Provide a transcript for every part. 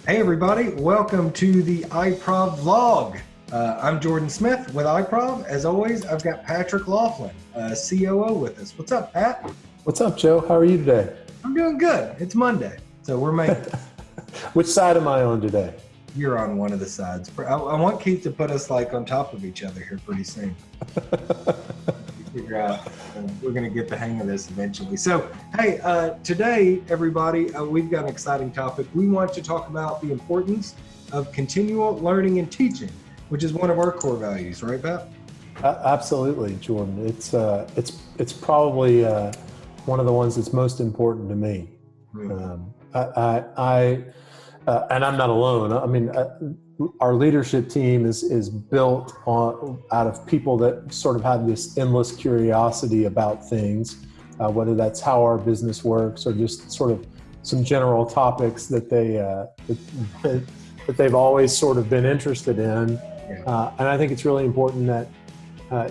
Hey everybody, welcome to the iProv vlog. I'm Jordan Smith with iProv. As always, I've got Patrick Laughlin, COO with us. What's up, Pat? What's up, Joe? How are you today? I'm doing good. It's Monday, so we're making it. Which side am I on today? You're on one of the sides. I want Keith to put us like on top of each other here pretty soon. Figure out, we're going to get the hang of this eventually. So, hey, today, everybody, we've got an exciting topic. We want to talk about the importance of continual learning and teaching, which is one of our core values, right, Pat? Absolutely, Jordan. It's probably one of the ones that's most important to me. And I'm not alone. I mean, our leadership team is built out of people that sort of have this endless curiosity about things, whether that's how our business works or just sort of some general topics that they've always sort of been interested in. Yeah. And I think it's really important that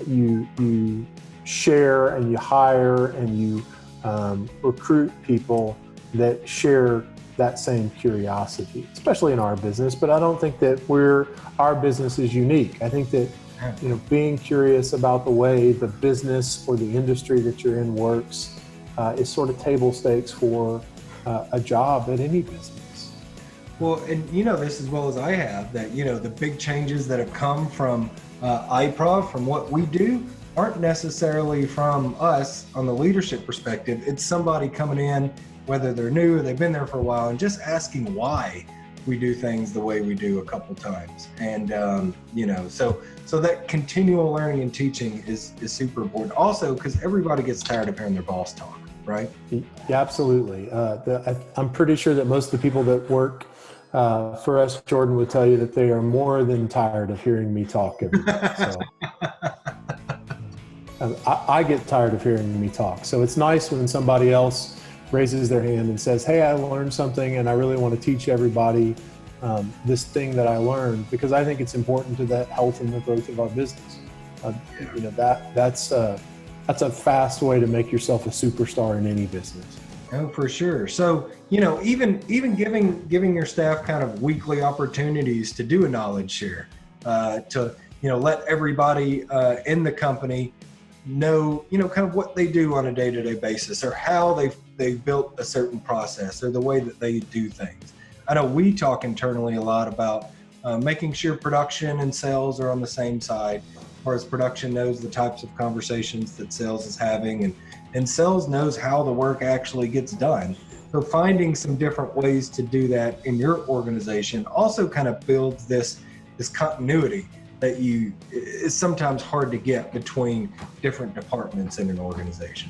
you share and you hire and you recruit people that share that same curiosity, especially in our business. But I don't think that our business is unique. I think that, being curious about the way the business or the industry that you're in works is sort of table stakes for a job at any business. Well, and you know this as well as I have, that, the big changes that have come from iProv, from what we do, aren't necessarily from us on the leadership perspective. It's somebody coming in, whether they're new or they've been there for a while, and just asking why we do things the way we do a couple times. And, so that continual learning and teaching is super important. Also, because everybody gets tired of hearing their boss talk, right? Yeah, absolutely. I'm pretty sure that most of the people that work for us, Jordan, would tell you that they are more than tired of hearing me talk every day. So. I get tired of hearing me talk. So it's nice when somebody else raises their hand and says, hey, I learned something and I really want to teach everybody this thing that I learned, because I think it's important to the health and the growth of our business. That's a fast way to make yourself a superstar in any business. Oh, for sure. So, even giving your staff kind of weekly opportunities to do a knowledge share, to, let everybody in the company know, kind of what they do on a day-to-day basis, or how they've built a certain process, or the way that they do things. I know we talk internally a lot about making sure production and sales are on the same side, whereas production knows the types of conversations that sales is having, and sales knows how the work actually gets done. So finding some different ways to do that in your organization also kind of builds this continuity that is sometimes hard to get between different departments in an organization.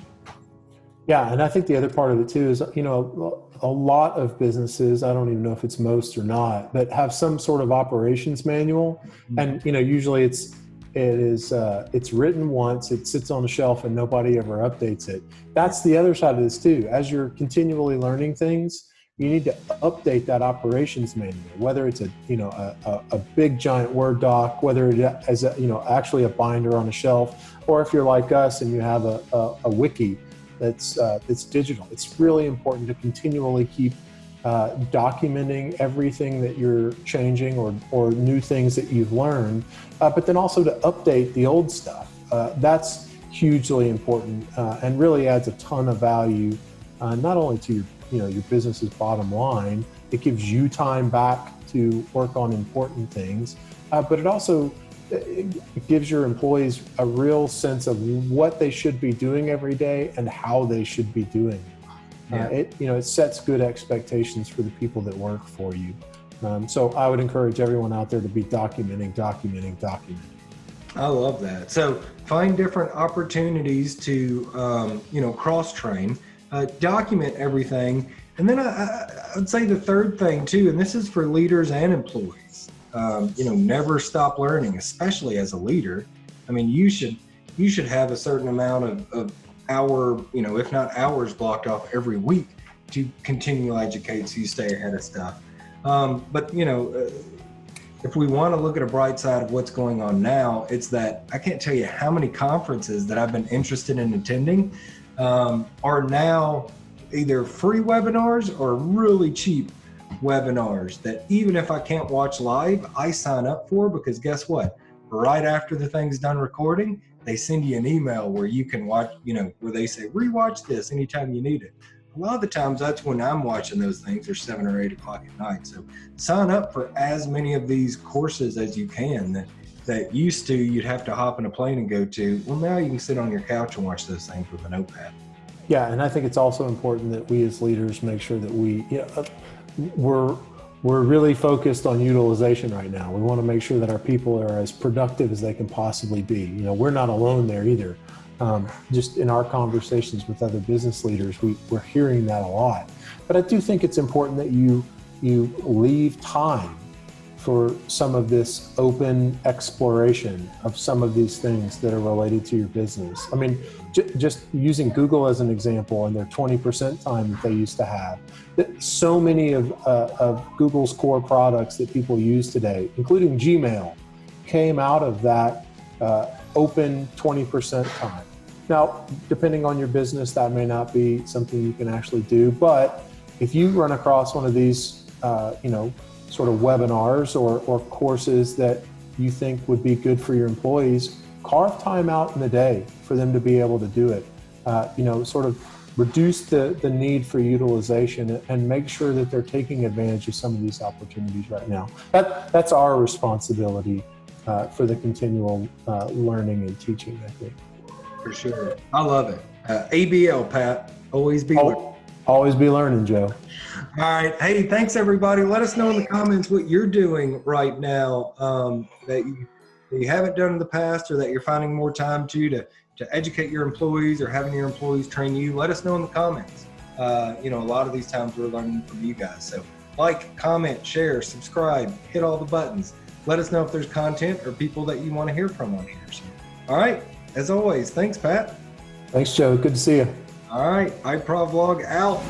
Yeah, and I think the other part of it too is, a lot of businesses, I don't even know if it's most or not, but have some sort of operations manual. Mm-hmm. And, usually it's written once, it sits on a shelf and nobody ever updates it. That's the other side of this too. As you're continually learning things, you need to update that operations manual, whether it's a big giant Word doc, whether it is actually a binder on a shelf, or if you're like us and you have a wiki that's digital. It's really important to continually keep documenting everything that you're changing or new things that you've learned, but then also to update the old stuff. That's hugely important and really adds a ton of value, not only to your business's bottom line. It gives you time back to work on important things, but it also gives your employees a real sense of what they should be doing every day and how they should be doing it. It sets good expectations for the people that work for you. So I would encourage everyone out there to be documenting. I love that. So find different opportunities to, cross-train, document everything. And then I'd say the third thing too, and this is for leaders and employees, never stop learning, especially as a leader. I mean, you should have a certain amount of hour, if not hours blocked off every week to continually educate so you stay ahead of stuff. But if we want to look at a bright side of what's going on now, it's that I can't tell you how many conferences that I've been interested in attending are now either free webinars or really cheap webinars that even if I can't watch live, I sign up for, because guess what? Right after the thing's done recording, they send you an email where you can watch, where they say, rewatch this anytime you need it. A lot of the times that's when I'm watching those things, or 7 or 8 o'clock at night. So sign up for as many of these courses as you can that used to you'd have to hop in a plane and go to. Well, now you can sit on your couch and watch those things with a notepad. Yeah, and I think it's also important that we as leaders make sure that we're really focused on utilization right now. We want to make sure that our people are as productive as they can possibly be. We're not alone there either. Just in our conversations with other business leaders, we're hearing that a lot. But I do think it's important that you leave time for some of this open exploration of some of these things that are related to your business. I mean, just using Google as an example, and their 20% time that they used to have. So many of Google's core products that people use today, including Gmail, came out of that open 20% time. Now, depending on your business, that may not be something you can actually do, but if you run across one of these, sort of webinars or courses that you think would be good for your employees, carve time out in the day for them to be able to do it. Sort of reduce the need for utilization and make sure that they're taking advantage of some of these opportunities right now. That's our responsibility for the continual learning and teaching, I think. For sure. I love it. ABL, Pat. Always be learning. Always be learning, Joe. All right. Hey, thanks, everybody. Let us know in the comments what you're doing right now that you haven't done in the past, or that you're finding more time to educate your employees, or having your employees train you. Let us know in the comments. A lot of these times we're learning from you guys. So like, comment, share, subscribe, hit all the buttons. Let us know if there's content or people that you want to hear from on here. So, all right. As always, thanks, Pat. Thanks, Joe. Good to see you. All right. iProv vlog out.